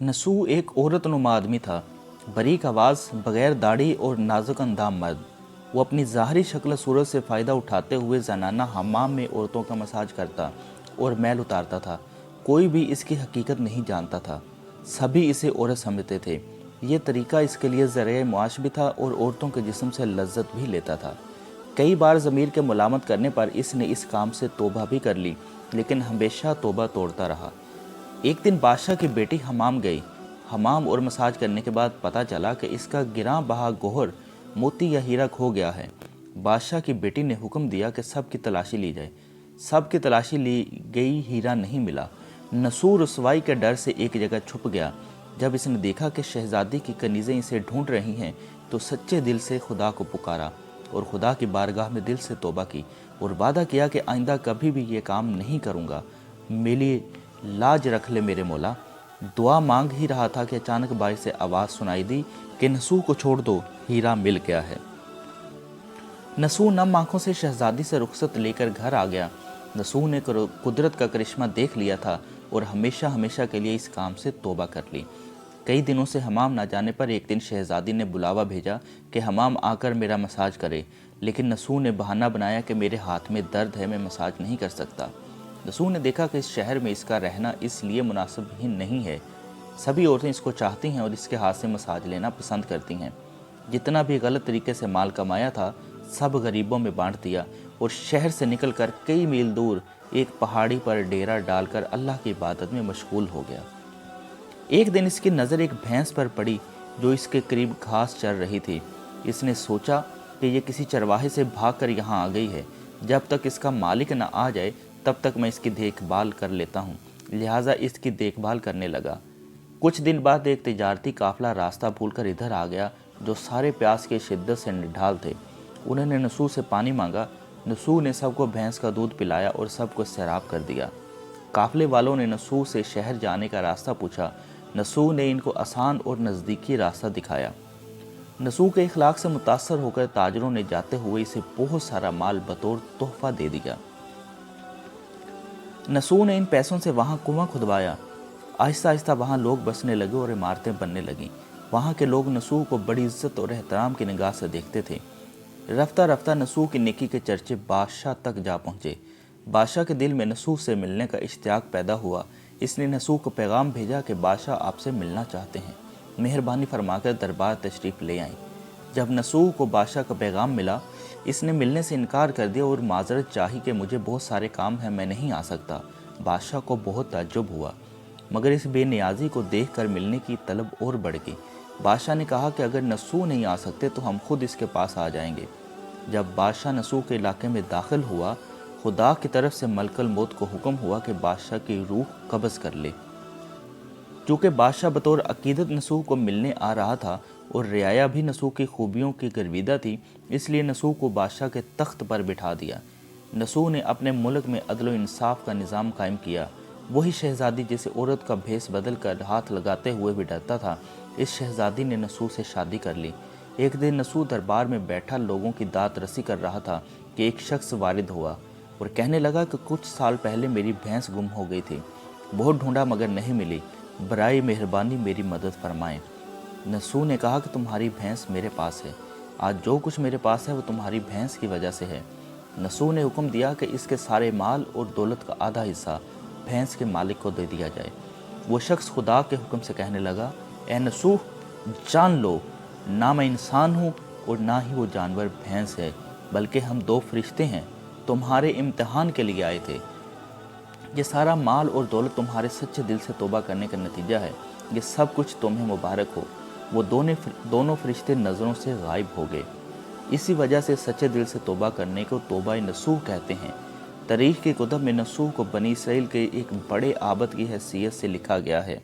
नसू एक औरतनुमा आदमी था, बारीक आवाज़, बगैर दाढ़ी और नाजुक अंदाम मर्द। वो अपनी ज़ाहरी शक्ल सूरत से फ़ायदा उठाते हुए ज़नाना हमाम में औरतों का मसाज करता और मैल उतारता था। कोई भी इसकी हकीकत नहीं जानता था, सभी इसे औरत समझते थे। ये तरीका इसके लिए ज़रिए मुआश भी था और औरतों के जिस्म से लज्जत भी लेता था। कई बार ज़मीर के मुलामत करने पर इसने इस काम से तौबा भी कर ली, लेकिन हमेशा तौबा तोड़ता रहा। एक दिन बादशाह की बेटी हमाम गई। हमाम और मसाज करने के बाद पता चला कि इसका गिरां बहा गोहर, मोती या हीरा खो गया है। बादशाह की बेटी ने हुक्म दिया कि सब की तलाशी ली जाए। सब की तलाशी ली गई, हीरा नहीं मिला। नसूर रुसवाई के डर से एक जगह छुप गया। जब इसने देखा कि शहजादी की कनीज़ें इसे ढूंढ रही हैं तो सच्चे दिल से खुदा को पुकारा और खुदा की बारगाह में दिल से तौबा की और वादा किया कि आइंदा कभी भी ये काम नहीं करूँगा। मेरी लाज रख ले मेरे मौला। दुआ मांग ही रहा था कि अचानक बाहर से आवाज़ सुनाई दी कि नसू को छोड़ दो, हीरा मिल गया है। नसू नम आंखों से शहजादी से रुखसत लेकर घर आ गया। नसू ने कुदरत का करिश्मा देख लिया था और हमेशा हमेशा के लिए इस काम से तौबा कर ली। कई दिनों से हमाम ना जाने पर एक दिन शहजादी ने बुलावा भेजा कि हमाम आकर मेरा मसाज करे, लेकिन नसू ने बहाना बनाया कि मेरे हाथ में दर्द है, मैं मसाज नहीं कर सकता। नसू ने देखा कि इस शहर में इसका रहना इसलिए मुनासिब ही नहीं है। सभी औरतें इसको चाहती हैं और इसके हाथ से मसाज लेना पसंद करती हैं। जितना भी गलत तरीके से माल कमाया था सब गरीबों में बांट दिया और शहर से निकलकर कई मील दूर एक पहाड़ी पर डेरा डालकर अल्लाह की इबादत में मशगूल हो गया। एक दिन इसकी नज़र एक भैंस पर पड़ी जो इसके करीब घास चर रही थी। इसने सोचा कि यह किसी चरवाहे से भागकर यहाँ आ गई है। जब तक इसका मालिक न आ जाए तब तक मैं इसकी देखभाल कर लेता हूँ, लिहाजा इसकी देखभाल करने लगा। कुछ दिन बाद एक तिजारती काफिला रास्ता भूलकर इधर आ गया जो सारे प्यास की शिद्दत से निढाल थे। उन्होंने नसू से पानी मांगा। नसू ने सबको भैंस का दूध पिलाया और सबको सैराब कर दिया। काफिले वालों ने नसू से शहर जाने का रास्ता पूछा। नसू ने इनको आसान और नज़दीकी रास्ता दिखाया। नसू के इखलाक से मुतासर होकर ताजरों ने जाते हुए इसे बहुत सारा माल बतौर तोहफा दे दिया। नसू ने इन पैसों से वहाँ कुआं खुदवाया। आहिस्ता आहिस्ता वहाँ लोग बसने लगे और इमारतें बनने लगीं। वहाँ के लोग नसू को बड़ी इज्जत और एहतराम की निगाह से देखते थे। रफ्ता रफ्ता नसू की नेकी के चर्चे बादशाह तक जा पहुँचे। बादशाह के दिल में नसू से मिलने का इश्तियाक पैदा हुआ। इसने नसू को पैगाम भेजा कि बादशाह आपसे मिलना चाहते हैं, मेहरबानी फरमाकर दरबार तशरीफ़ ले आएँ। जब नसू को बादशाह का पैगाम मिला, इसने मिलने से इनकार कर दिया और माजरत चाही कि मुझे बहुत सारे काम हैं, मैं नहीं आ सकता। बादशाह को बहुत ताज्जुब हुआ, मगर इस बेनियाजी को देखकर मिलने की तलब और बढ़ गई। बादशाह ने कहा कि अगर नसू नहीं आ सकते तो हम खुद इसके पास आ जाएंगे। जब बादशाह नसू के इलाके में दाखिल हुआ, खुदा की तरफ से मलकल मौत को हुक्म हुआ कि बादशाह की रूह कब्ज़ कर ले। चूँकि बादशाह बतौर अकीदत नसू को मिलने आ रहा था और रियाया भी नसू की खूबियों की गर्विदा थी, इसलिए नसू को बादशाह के तख्त पर बिठा दिया। नसू ने अपने मुल्क में अदल व इंसाफ का निज़ाम कायम किया। वही शहज़ादी जिसे औरत का भेस बदल कर हाथ लगाते हुए भी डरता था, इस शहज़ादी ने नसू से शादी कर ली। एक दिन नसू दरबार में बैठा लोगों की दात रसी कर रहा था कि एक शख्स वारिद हुआ और कहने लगा कि कुछ साल पहले मेरी भैंस गुम हो गई थी, बहुत ढूंढा मगर नहीं मिली, बराए मेहरबानी मेरी मदद फरमाएं। नसू ने कहा कि तुम्हारी भैंस मेरे पास है, आज जो कुछ मेरे पास है वो तुम्हारी भैंस की वजह से है। नसू ने हुक्म दिया कि इसके सारे माल और दौलत का आधा हिस्सा भैंस के मालिक को दे दिया जाए। वो शख्स खुदा के हुक्म से कहने लगा, ए नसू, जान लो, ना मैं इंसान हूँ और ना ही वो जानवर भैंस है, बल्कि हम दो फरिश्ते हैं, तुम्हारे इम्तिहान के लिए आए थे। ये सारा माल और दौलत तुम्हारे सच्चे दिल से तौबा करने का नतीजा है। ये सब कुछ तुम्हें मुबारक हो। वो दोनों फरिश्ते नज़रों से गायब हो गए। इसी वजह से सच्चे दिल से तौबा करने को तौबा नसूह कहते हैं। तारीख़ की कुतब में नसूह को बनी इसराइल के एक बड़े आबद की हैसियत से लिखा गया है।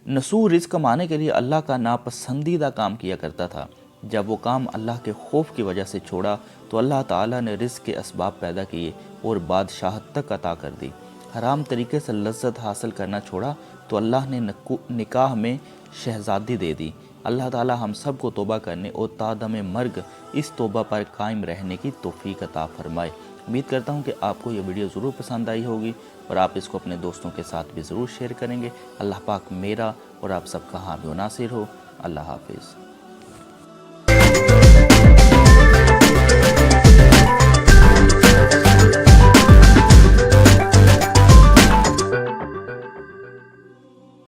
नसूह रिज़्क़ कमाने के लिए अल्लाह का नापसंदीदा काम किया करता था। जब वो काम अल्लाह के खौफ की वजह से छोड़ा तो अल्लाह ताला ने रिज़्क़ के असबाब पैदा किए और बादशाहत तक अता कर दी। हराम तरीके से लज्जत हासिल करना छोड़ा तो अल्लाह ने निकाह में शहज़ादी दे दी। अल्लाह ताला हम सब को तौबा करने और तादम मर्ग इस तौबा पर कायम रहने की तौफीक अता फरमाए। उम्मीद करता हूँ कि आपको ये वीडियो ज़रूर पसंद आई होगी और आप इसको अपने दोस्तों के साथ भी ज़रूर शेयर करेंगे। अल्लाह पाक मेरा اور آپ سب کا حامی و ناصر ہو۔ اللہ حافظ۔